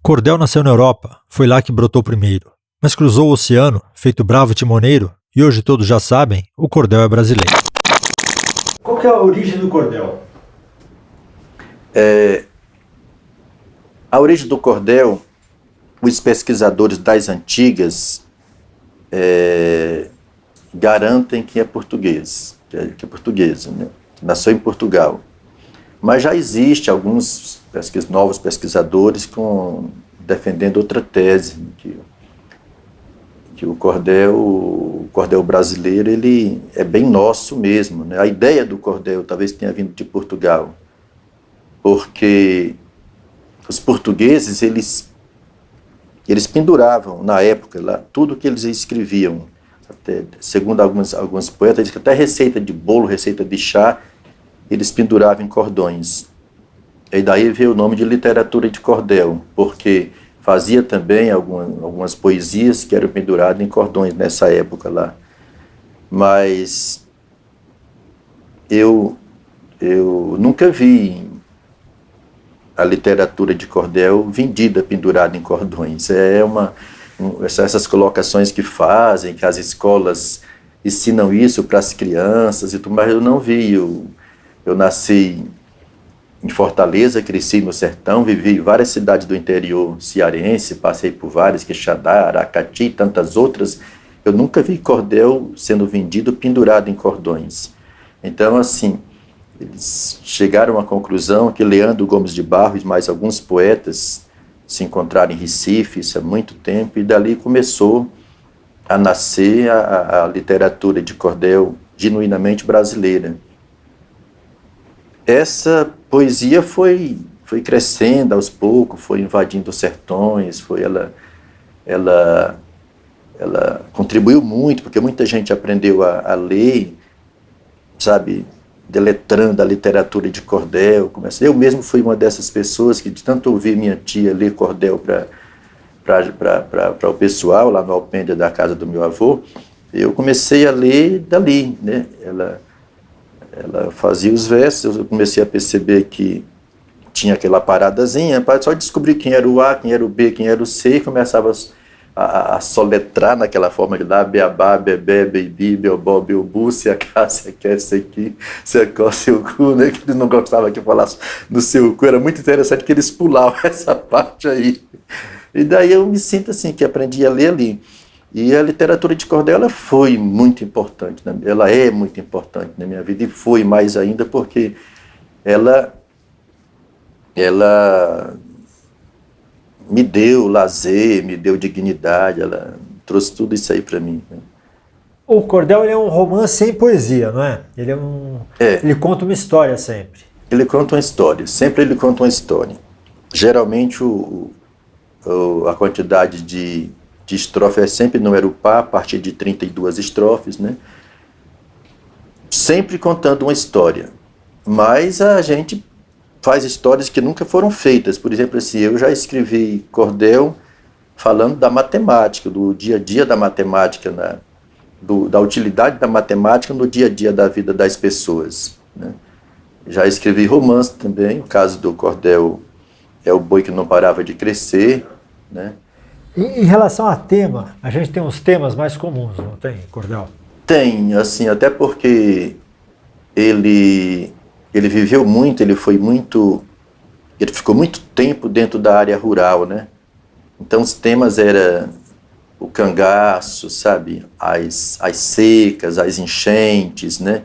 Cordel nasceu na Europa, foi lá que brotou primeiro. Mas cruzou o oceano, feito bravo timoneiro, e hoje todos já sabem, o cordel é brasileiro. Qual que é a origem do cordel? A origem do cordel, os pesquisadores das antigas garantem que é português, que é portuguesa, né? Nasceu em Portugal. Mas já existe alguns novos pesquisadores defendendo outra tese, que o cordel brasileiro ele é bem nosso mesmo, né? A ideia do cordel talvez tenha vindo de Portugal, porque os portugueses eles penduravam na época lá tudo que eles escreviam, até, segundo alguns poetas, diz que até receita de bolo, receita de chá, eles penduravam em cordões. E daí veio o nome de literatura de cordel, porque fazia também algumas poesias que eram penduradas em cordões nessa época lá. Mas eu nunca vi a literatura de cordel vendida, pendurada em cordões. Essas colocações que fazem, que as escolas ensinam isso para as crianças e tudo, mas eu não vi. Eu nasci em Fortaleza, cresci no sertão, vivi em várias cidades do interior cearense, passei por várias, Quixadá, Aracati e tantas outras. Eu nunca vi cordel sendo vendido pendurado em cordões. Então, assim, eles chegaram à conclusão que Leandro Gomes de Barros e mais alguns poetas se encontraram em Recife, isso há muito tempo, e dali começou a nascer a literatura de cordel genuinamente brasileira. Essa poesia foi crescendo aos poucos, foi invadindo os sertões, ela contribuiu muito, porque muita gente aprendeu a ler, sabe, deletrando a literatura de cordel. Eu mesmo fui uma dessas pessoas que, de tanto ouvir minha tia ler cordel para o pessoal, lá no alpendre da casa do meu avô, eu comecei a ler dali, né? Ela fazia os versos, eu comecei a perceber que tinha aquela paradazinha, só descobrir quem era o A, quem era o B, quem era o C, e começava a soletrar naquela forma de lá, beabá, bebê, bebi, beobó, beobu, se a cá, se quer, se aqui, se a có, seu cu, né? Que eles não gostavam que falasse no seu cu, era muito interessante que eles pulavam essa parte aí. E daí eu me sinto assim, que aprendi a ler ali. E a literatura de cordel, ela foi muito importante, né? Ela é muito importante na minha vida, e foi mais ainda porque ela me deu lazer, me deu dignidade, ela trouxe tudo isso aí para mim, né? O cordel ele é um romance sem poesia, não é? Ele conta uma história sempre. Ele conta uma história, sempre ele conta uma história. Geralmente a quantidade de estrofe é sempre número par, a partir de 32 estrofes, né? Sempre contando uma história. Mas a gente faz histórias que nunca foram feitas. Por exemplo, assim, eu já escrevi cordel falando da matemática, do dia a dia da matemática, da utilidade da matemática no dia a dia da vida das pessoas, né? Já escrevi romance também, o caso do cordel é o boi que não parava de crescer, né? Em relação a tema, a gente tem uns temas mais comuns, não tem, cordel? Tem, assim, até porque ele viveu muito, ele ficou muito tempo dentro da área rural, né? Então os temas eram o cangaço, sabe? As secas, as enchentes, né?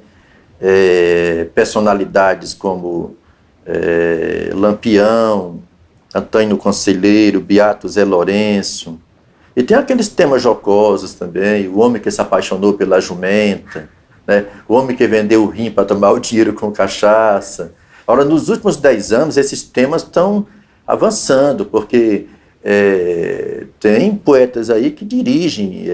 Personalidades como Lampião, Antônio Conselheiro, Beato Zé Lourenço. E tem aqueles temas jocosos também, o homem que se apaixonou pela jumenta, né? O homem que vendeu o rim para tomar o dinheiro com cachaça. Agora, nos últimos 10 anos, esses temas estão avançando, porque tem poetas aí que dirigem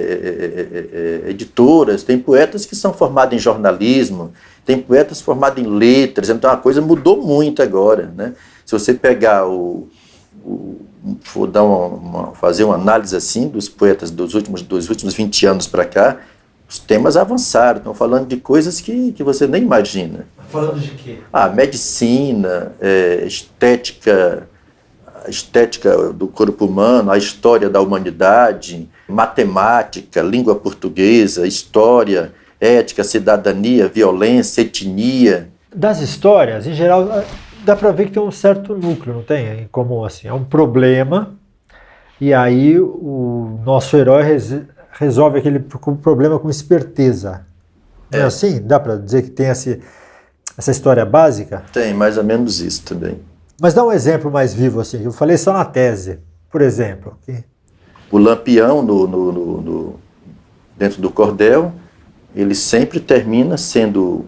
editoras, tem poetas que são formados em jornalismo, tem poetas formados em letras, então a coisa mudou muito agora, né? Se você pegar for fazer uma análise assim dos poetas dos últimos 20 anos para cá, os temas avançaram, estão falando de coisas que você nem imagina. Falando de quê? Medicina, estética, a estética do corpo humano, a história da humanidade, matemática, língua portuguesa, história, ética, cidadania, violência, etnia. Das histórias, em geral, dá para ver que tem um certo núcleo, não tem? Em comum, assim. É um problema, e aí o nosso herói resolve aquele problema com esperteza. Não é assim? Dá para dizer que tem essa história básica? Tem mais ou menos isso também. Mas dá um exemplo mais vivo, assim. Eu falei só na tese, por exemplo. O Lampião, dentro do cordel, ele sempre termina sendo,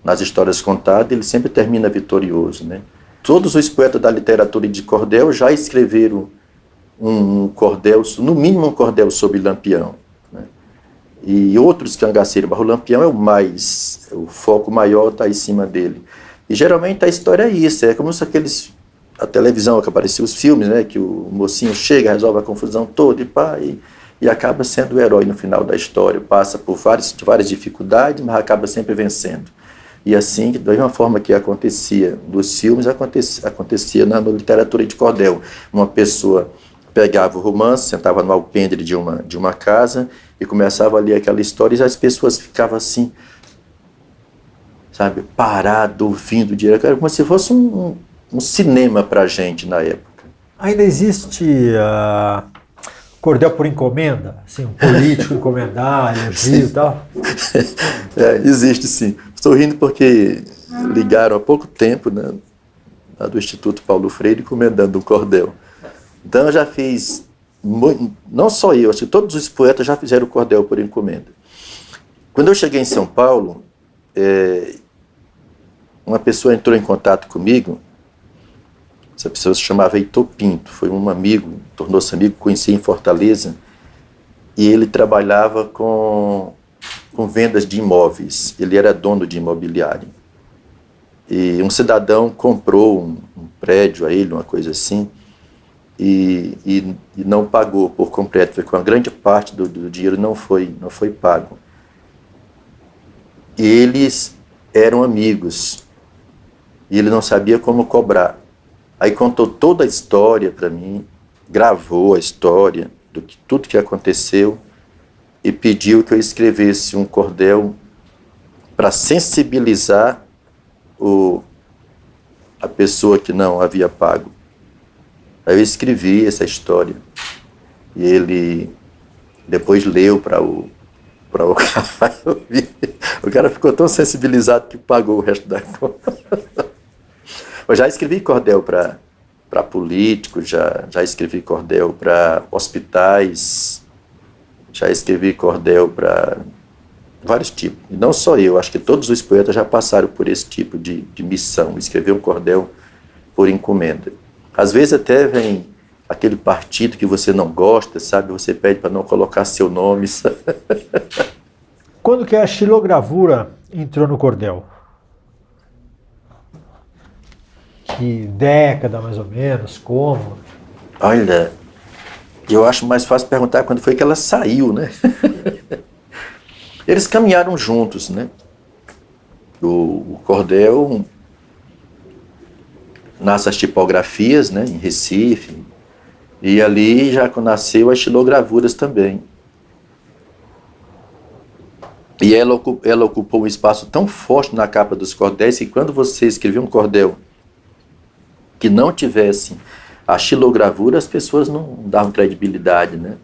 nas histórias contadas, ele sempre termina vitorioso, né? Todos os poetas da literatura de cordel já escreveram um cordel, no mínimo um cordel sobre Lampião, né? E outros cangaceiros, mas o Lampião é o foco maior está em cima dele. E geralmente a história é isso, é como se a televisão que aparecia os filmes, né, que o mocinho chega, resolve a confusão toda e acaba sendo o herói no final da história, passa por várias dificuldades, mas acaba sempre vencendo. E assim, da mesma forma que acontecia nos filmes, acontecia na literatura de cordel. Uma pessoa pegava o romance, sentava no alpendre de uma casa e começava a ler aquela história e as pessoas ficavam assim, sabe, parado, ouvindo direto, era como se fosse um cinema pra gente na época. Ainda existe cordel por encomenda? Assim, um político encomendar, elogio e tal? Existe sim. Estou rindo porque ligaram há pouco tempo, né, do Instituto Paulo Freire encomendando um cordel. Então eu já fiz, não só eu, acho que todos os poetas já fizeram cordel por encomenda. Quando eu cheguei em São Paulo, uma pessoa entrou em contato comigo. Essa pessoa se chamava Heitor Pinto, foi um amigo, tornou-se amigo, conheci em Fortaleza, e ele trabalhava com vendas de imóveis, ele era dono de imobiliário. E um cidadão comprou um prédio a ele, uma coisa assim, e não pagou por completo, foi com a grande parte do dinheiro não foi pago. E eles eram amigos, e ele não sabia como cobrar. Aí contou toda a história para mim, gravou a história, tudo que aconteceu, e pediu que eu escrevesse um cordel para sensibilizar a pessoa que não havia pago. Aí eu escrevi essa história, e ele depois leu para o cara. O cara ficou tão sensibilizado que pagou o resto da conta. Eu já escrevi cordel para políticos, já escrevi cordel para hospitais, já escrevi cordel para vários tipos. E não só eu, acho que todos os poetas já passaram por esse tipo de missão, escrever um cordel por encomenda. Às vezes até vem aquele partido que você não gosta, sabe? Você pede para não colocar seu nome. Sabe? Quando que a xilogravura entrou no cordel? Que década, mais ou menos, como? Olha, eu acho mais fácil perguntar quando foi que ela saiu, né? Eles caminharam juntos, né? O cordel nasce as tipografias, né, em Recife, e ali já nasceu as xilogravuras também. E ela ocupou um espaço tão forte na capa dos cordéis que quando você escrevia um cordel que não tivesse a xilogravura, as pessoas não davam credibilidade, né?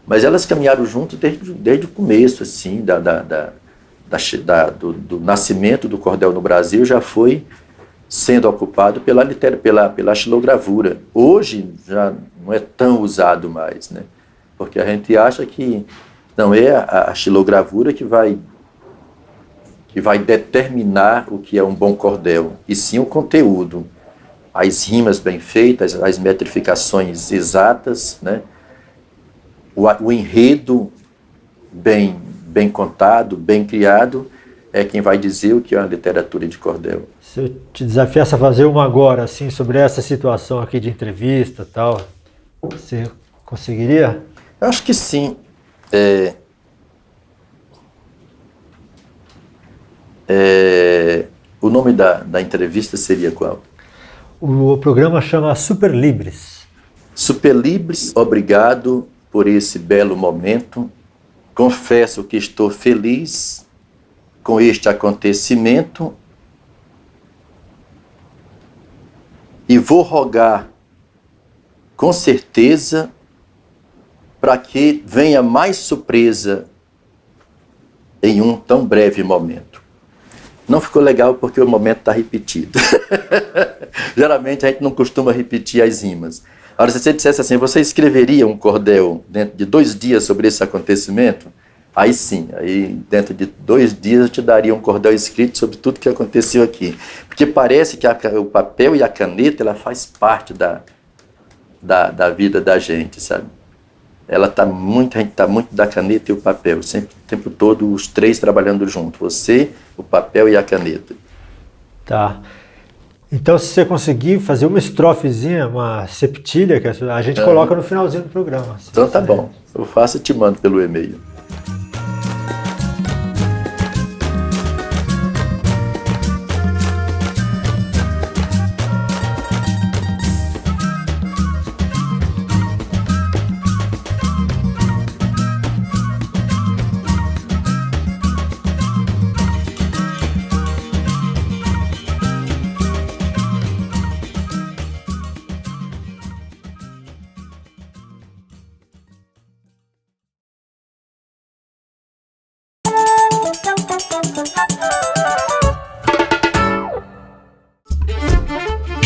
Mas elas caminharam junto desde o começo, assim, do nascimento do cordel no Brasil, já foi sendo ocupado pela xilogravura. Hoje já não é tão usado mais, né? Porque a gente acha que não é a xilogravura que vai determinar o que é um bom cordel, e sim o conteúdo. As rimas bem feitas, as metrificações exatas, né? O enredo bem contado, bem criado, é quem vai dizer o que é uma literatura de cordel. Se eu te desafiasse a fazer uma agora, assim, sobre essa situação aqui de entrevista e tal, você conseguiria? Eu acho que sim. O nome da entrevista seria qual? O programa chama Super Libres. Superlibres, obrigado por esse belo momento. Confesso que estou feliz com este acontecimento e vou rogar com certeza para que venha mais surpresa em um tão breve momento. Não ficou legal porque o momento está repetido. Geralmente a gente não costuma repetir as rimas. Agora, se você dissesse assim, você escreveria um cordel dentro de 2 dias sobre esse acontecimento? Aí sim, aí dentro de 2 dias eu te daria um cordel escrito sobre tudo que aconteceu aqui. Porque parece que o papel e a caneta, ela faz parte da vida da gente, sabe? A gente está muito da caneta e o papel, sempre, o tempo todo, os 3 trabalhando junto. Você, o papel e a caneta. Tá. Então, se você conseguir fazer uma estrofezinha, uma septilha, que a gente coloca no finalzinho do programa. Então tá bom, eu faço e te mando pelo e-mail.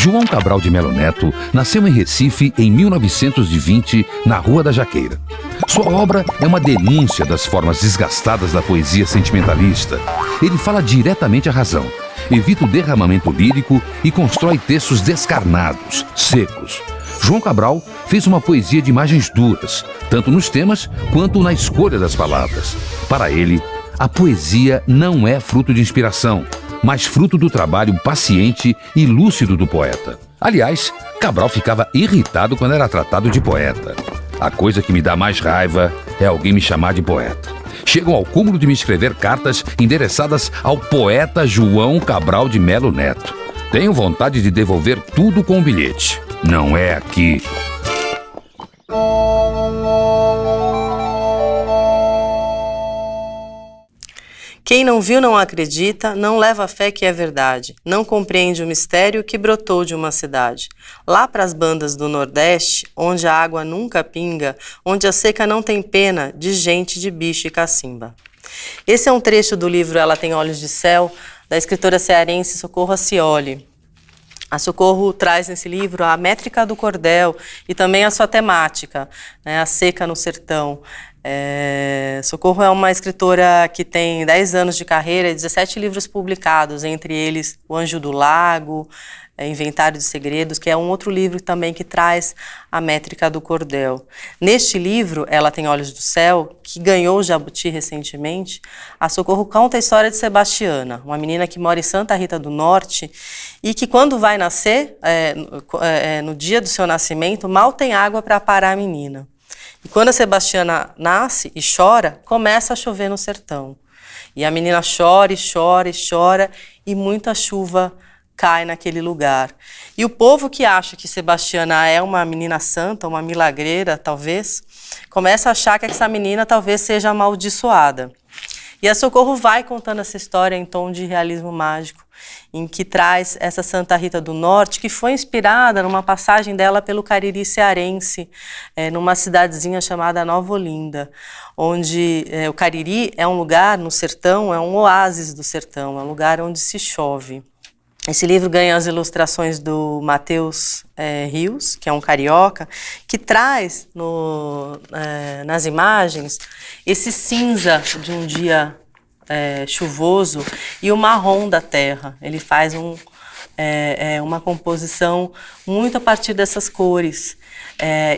João Cabral de Melo Neto nasceu em Recife em 1920, na Rua da Jaqueira. Sua obra é uma denúncia das formas desgastadas da poesia sentimentalista. Ele fala diretamente à razão, evita o derramamento lírico e constrói textos descarnados, secos. João Cabral fez uma poesia de imagens duras, tanto nos temas quanto na escolha das palavras. Para ele, a poesia não é fruto de inspiração, mas fruto do trabalho paciente e lúcido do poeta. Aliás, Cabral ficava irritado quando era tratado de poeta. A coisa que me dá mais raiva é alguém me chamar de poeta. Chegam ao cúmulo de me escrever cartas endereçadas ao poeta João Cabral de Melo Neto. Tenho vontade de devolver tudo com um bilhete. Não é aqui. Quem não viu não acredita, não leva a fé que é verdade, não compreende o mistério que brotou de uma cidade. Lá para as bandas do Nordeste, onde a água nunca pinga, onde a seca não tem pena de gente, de bicho e cacimba. Esse é um trecho do livro Ela Tem Olhos de Céu, da escritora cearense Socorro Acioli. A Socorro traz nesse livro a métrica do cordel e também a sua temática, né, a seca no sertão. Socorro é uma escritora que tem 10 anos de carreira e 17 livros publicados, entre eles O Anjo do Lago, Inventário de Segredos, que é um outro livro também que traz a métrica do cordel. Neste livro, Ela Tem Olhos do Céu, que ganhou o Jabuti recentemente, a Socorro conta a história de Sebastiana, uma menina que mora em Santa Rita do Norte e que quando vai nascer, no dia do seu nascimento, mal tem água para parar a menina. E quando a Sebastiana nasce e chora, começa a chover no sertão. E a menina chora e chora e chora e muita chuva cai naquele lugar. E o povo que acha que Sebastiana é uma menina santa, uma milagreira, talvez, começa a achar que essa menina talvez seja amaldiçoada. E a Socorro vai contando essa história em tom de realismo mágico, em que traz essa Santa Rita do Norte, que foi inspirada numa passagem dela pelo Cariri cearense, numa cidadezinha chamada Nova Olinda, onde o Cariri é um lugar no sertão, é um oásis do sertão, é um lugar onde se chove. Esse livro ganha as ilustrações do Matheus Rios, que é um carioca, que traz nas imagens esse cinza de um dia chuvoso e o marrom da terra. Ele faz uma composição muito a partir dessas cores.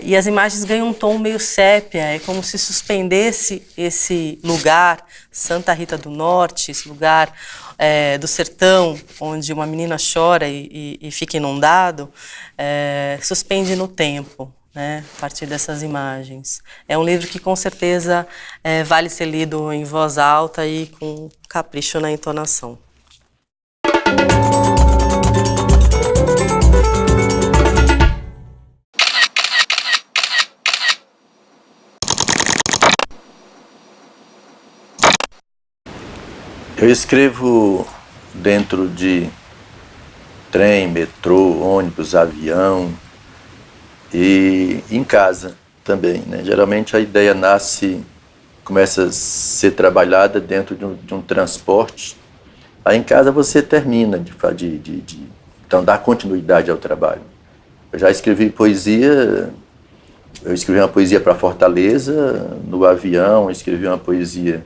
E as imagens ganham um tom meio sépia, é como se suspendesse esse lugar, Santa Rita do Norte, esse lugar do sertão, onde uma menina chora e fica inundado, suspende no tempo, né, a partir dessas imagens. É um livro que com certeza vale ser lido em voz alta e com capricho na entonação. Eu escrevo dentro de trem, metrô, ônibus, avião e em casa também, né? Geralmente a ideia começa a ser trabalhada dentro de um transporte. Aí em casa você termina então dá continuidade ao trabalho. Eu já escrevi poesia, eu escrevi uma poesia para Fortaleza, no avião, escrevi uma poesia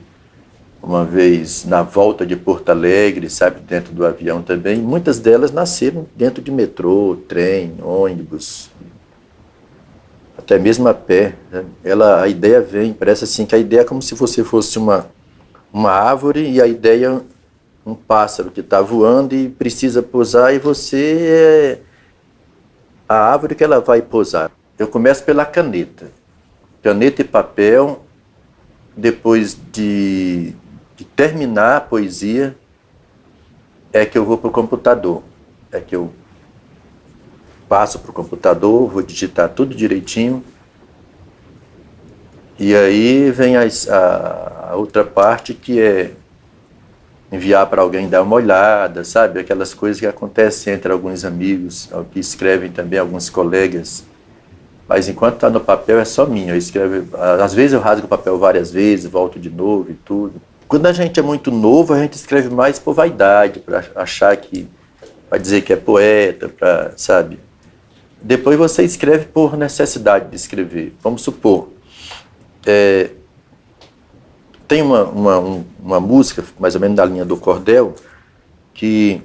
uma vez na volta de Porto Alegre, sabe, dentro do avião também. Muitas delas nasceram dentro de metrô, trem, ônibus, até mesmo a pé, né? A ideia vem, parece assim que a ideia é como se você fosse uma árvore e a ideia um pássaro que está voando e precisa pousar e você é a árvore que ela vai pousar. Eu começo pela caneta e papel. Depois de terminar a poesia é que eu vou para o computador, é que eu passo para o computador, vou digitar tudo direitinho e aí vem a outra parte que é enviar para alguém dar uma olhada, sabe? Aquelas coisas que acontecem entre alguns amigos, que escrevem também, alguns colegas. Mas enquanto está no papel é só minha. Eu escrevo, às vezes eu rasgo o papel várias vezes, volto de novo e tudo. Quando a gente é muito novo, a gente escreve mais por vaidade, para achar que vai dizer que é poeta, sabe? Depois você escreve por necessidade de escrever. Vamos supor, tem uma música, mais ou menos da linha do Cordel, que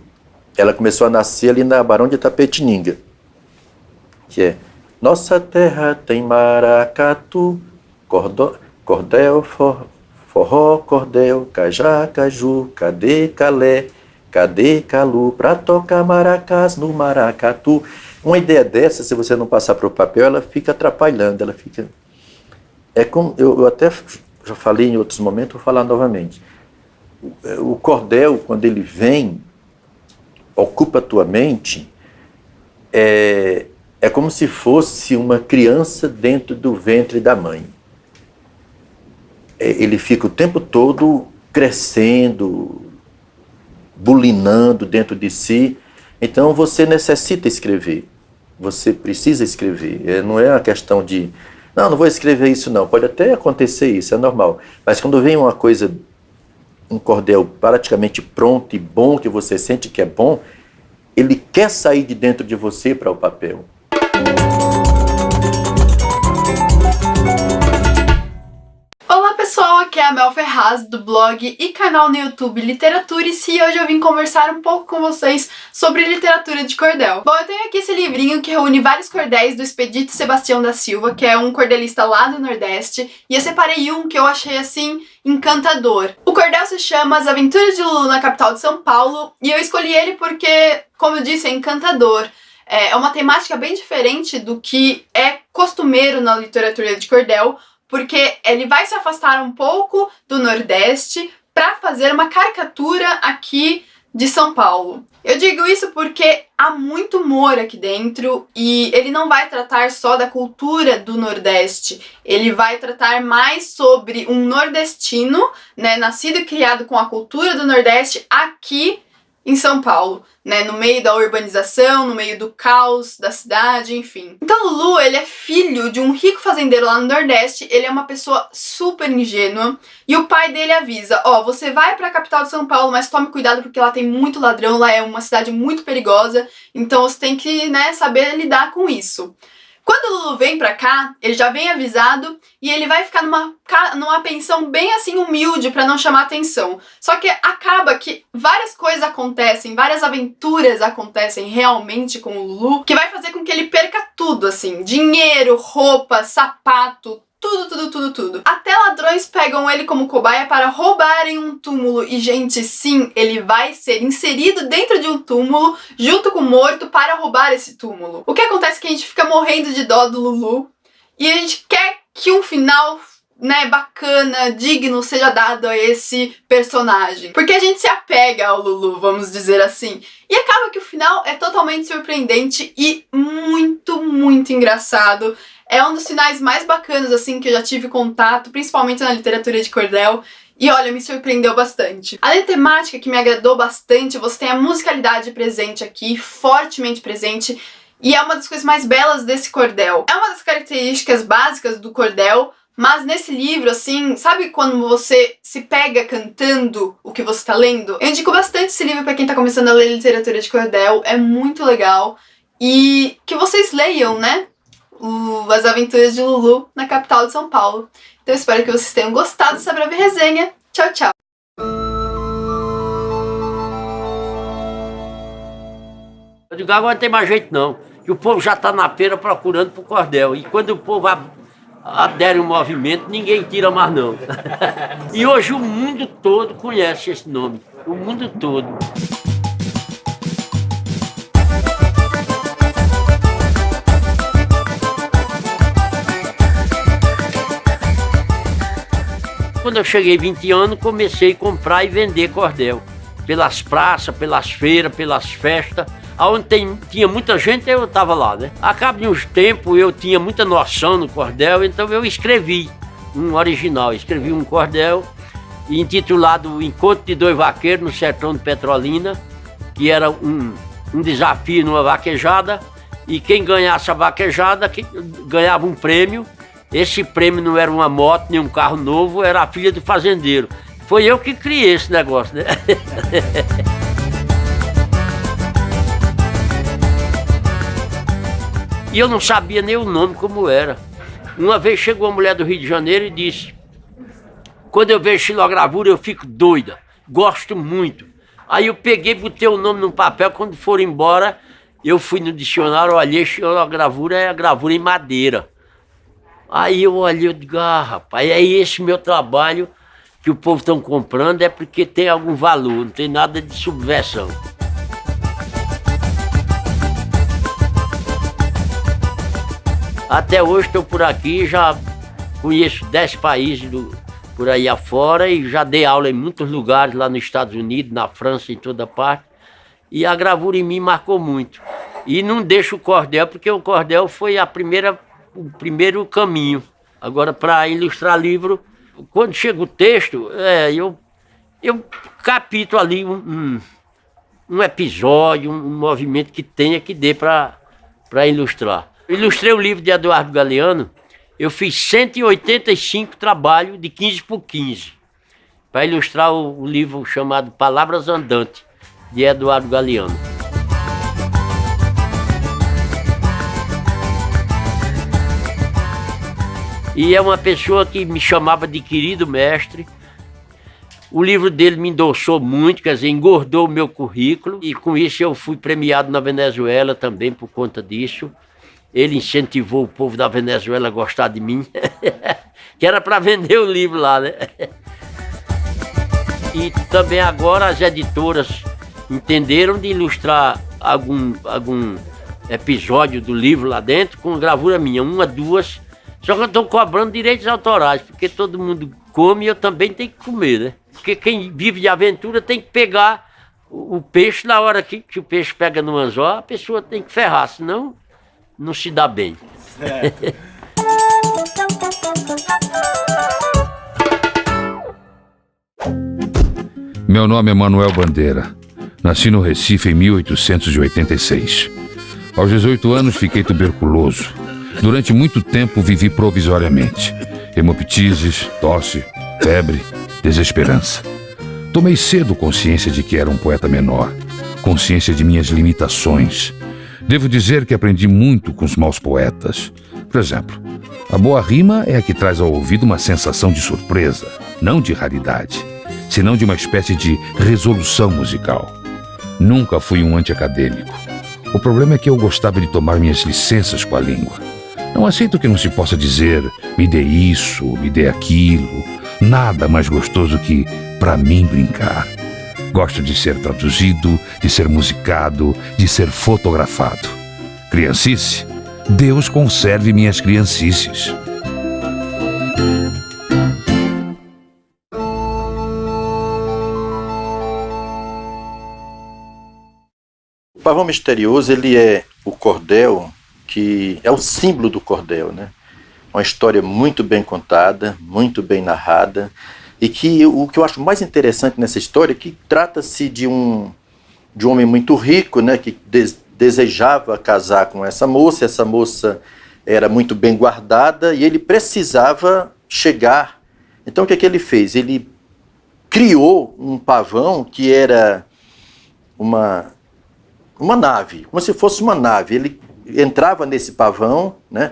ela começou a nascer ali na Barão de Itapetininga, que é: nossa terra tem maracatu, cordel, forró, cordel, cajá, caju, cadê calé, cadê calu, pra tocar maracás no maracatu. Uma ideia dessa, se você não passar para o papel, ela fica atrapalhando, ela fica... É como, eu até já falei em outros momentos, vou falar novamente. O cordel, quando ele vem, ocupa a tua mente, é como se fosse uma criança dentro do ventre da mãe. Ele fica o tempo todo crescendo, bulinando dentro de si. Então você necessita escrever, você precisa escrever. Não é uma questão de, não vou escrever isso não. Pode até acontecer isso, é normal. Mas quando vem uma coisa, um cordel praticamente pronto e bom, que você sente que é bom, ele quer sair de dentro de você para o papel. Olá pessoal, aqui é a Mel Ferraz do blog e canal no YouTube Literaturice e hoje eu vim conversar um pouco com vocês sobre literatura de cordel. Bom, eu tenho aqui esse livrinho que reúne vários cordéis do Expedito Sebastião da Silva, que é um cordelista lá do Nordeste, e eu separei um que eu achei assim encantador. O cordel se chama As Aventuras de Lulu na Capital de São Paulo e eu escolhi ele porque, como eu disse, é encantador. É uma temática bem diferente do que é costumeiro na literatura de cordel, porque ele vai se afastar um pouco do Nordeste para fazer uma caricatura aqui de São Paulo. Eu digo isso porque há muito humor aqui dentro e ele não vai tratar só da cultura do Nordeste, ele vai tratar mais sobre um nordestino, né, nascido e criado com a cultura do Nordeste aqui em São Paulo, né, no meio da urbanização, no meio do caos da cidade, enfim. Então Lulu, ele é filho de um rico fazendeiro lá no Nordeste, ele é uma pessoa super ingênua, e o pai dele avisa, você vai pra capital de São Paulo, mas tome cuidado porque lá tem muito ladrão, lá é uma cidade muito perigosa, então você tem que, saber lidar com isso. Quando o Lulu vem pra cá, ele já vem avisado e ele vai ficar numa pensão bem assim humilde pra não chamar atenção. Só que acaba que várias coisas acontecem, várias aventuras acontecem realmente com o Lulu, que vai fazer com que ele perca tudo, assim, dinheiro, roupa, sapato, tudo. Até ladrões pegam ele como cobaia para roubarem um túmulo. E, gente, sim, ele vai ser inserido dentro de um túmulo, junto com o morto, para roubar esse túmulo. O que acontece é que a gente fica morrendo de dó do Lulu, e a gente quer que um final, bacana, digno, seja dado a esse personagem. Porque a gente se apega ao Lulu, vamos dizer assim. E acaba que o final é totalmente surpreendente e muito engraçado. É um dos finais mais bacanas, assim, que eu já tive contato, principalmente na literatura de cordel. E olha, me surpreendeu bastante. Além da temática que me agradou bastante, você tem a musicalidade presente aqui, fortemente presente, e é uma das coisas mais belas desse cordel. É uma das características básicas do cordel, mas nesse livro, assim, sabe quando você se pega cantando o que você tá lendo? Eu indico bastante esse livro pra quem tá começando a ler literatura de cordel, é muito legal. E que vocês leiam, né? As Aventuras de Lulu na capital de São Paulo. Então eu espero que vocês tenham gostado dessa breve resenha. Tchau, tchau! Eu digo, agora não tem mais jeito não, que o povo já está na feira procurando pro cordel. E quando o povo adere ao movimento, ninguém tira mais não. E hoje o mundo todo conhece esse nome, o mundo todo. Quando eu cheguei 20 anos, comecei a comprar e vender cordel. Pelas praças, pelas feiras, pelas festas. Onde tinha muita gente, eu estava lá, né? A cabo de uns tempos, eu tinha muita noção no cordel, então eu escrevi um original. Escrevi um cordel intitulado Encontro de Dois Vaqueiros no Sertão de Petrolina, que era um desafio numa vaquejada, e quem ganhasse a vaquejada ganhava um prêmio. Esse prêmio não era uma moto, nem um carro novo, era a filha do fazendeiro. Foi eu que criei esse negócio, né? E eu não sabia nem o nome como era. Uma vez chegou uma mulher do Rio de Janeiro e disse: quando eu vejo xilogravura eu fico doida, gosto muito. Aí eu peguei, botei o nome num papel, quando for embora, eu fui no dicionário, olhei, xilogravura é a gravura em madeira. Aí eu olhei e digo, rapaz, é esse meu trabalho que o povo estão comprando, é porque tem algum valor, não tem nada de subversão. Até hoje estou por aqui, já conheço 10 países por aí afora e já dei aula em muitos lugares, lá nos Estados Unidos, na França, em toda parte. E a gravura em mim marcou muito. E não deixo o cordel, porque o cordel foi o primeiro caminho. Agora, para ilustrar livro, quando chega o texto, eu capito ali um episódio, um movimento que tenha que dê para ilustrar. Ilustrei o livro de Eduardo Galeano, eu fiz 185 trabalhos de 15 por 15, para ilustrar o livro chamado Palavras Andantes, de Eduardo Galeano. E é uma pessoa que me chamava de querido mestre. O livro dele me endossou muito, quer dizer, engordou o meu currículo. E com isso eu fui premiado na Venezuela também por conta disso. Ele incentivou o povo da Venezuela a gostar de mim, que era para vender o livro lá, né? E também agora as editoras entenderam de ilustrar algum episódio do livro lá dentro com gravura minha, uma, duas. Só que eu estou cobrando direitos autorais, porque todo mundo come e eu também tenho que comer, né? Porque quem vive de aventura tem que pegar o peixe na hora que o peixe pega no anzol, a pessoa tem que ferrar, senão não se dá bem. Meu nome é Manuel Bandeira. Nasci no Recife em 1886. Aos 18 anos fiquei tuberculoso. Durante muito tempo vivi provisoriamente. Hemoptises, tosse, febre, desesperança. Tomei cedo consciência de que era um poeta menor, consciência de minhas limitações. Devo dizer que aprendi muito com os maus poetas. Por exemplo, a boa rima é a que traz ao ouvido uma sensação de surpresa, não de raridade, senão de uma espécie de resolução musical. Nunca fui um anti-acadêmico. O problema é que eu gostava de tomar minhas licenças com a língua. Não aceito que não se possa dizer, me dê isso, me dê aquilo. Nada mais gostoso que, para mim, brincar. Gosto de ser traduzido, de ser musicado, de ser fotografado. Criancice? Deus conserve minhas criancices. O Pavão Misterioso, ele é o cordel, que é o símbolo do cordel, né? Uma história muito bem contada, muito bem narrada, E que o que eu acho mais interessante nessa história é que trata-se de um homem muito rico, né, que desejava casar com essa moça era muito bem guardada e ele precisava chegar. Então o que é que ele fez? Ele criou um pavão que era uma nave, como se fosse uma nave. Ele entrava nesse pavão, né,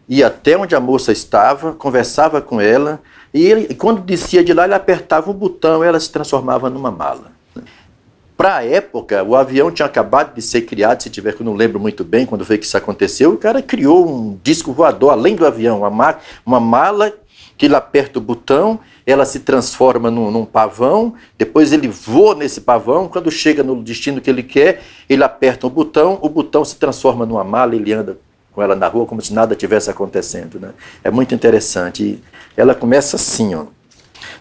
ia até onde a moça estava, conversava com ela, e quando descia de lá, ele apertava um botão e ela se transformava numa mala. Para a época, o avião tinha acabado de ser criado, se tiver que eu não lembro muito bem quando foi que isso aconteceu, o cara criou um disco voador além do avião, uma mala que ele aperta o botão, ela se transforma num pavão, depois ele voa nesse pavão, quando chega no destino que ele quer, ele aperta o botão se transforma numa mala e ele anda com ela na rua como se nada tivesse acontecendo, né? É muito interessante. E ela começa assim, ó.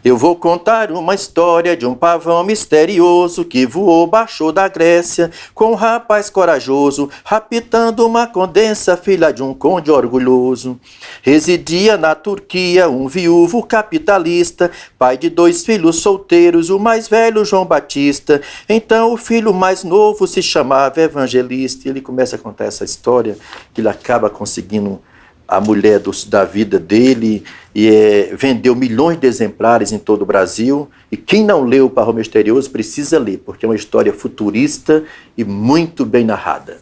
Eu vou contar uma história de um pavão misterioso que voou, baixou da Grécia com um rapaz corajoso, raptando uma condessa, filha de um conde orgulhoso. Residia na Turquia um viúvo capitalista, pai de 2 filhos solteiros, o mais velho João Batista. Então o filho mais novo se chamava Evangelista. E ele começa a contar essa história, que ele acaba conseguindo a mulher da vida dele, e vendeu milhões de exemplares em todo o Brasil, e quem não leu O Pavão Misterioso precisa ler, porque é uma história futurista e muito bem narrada.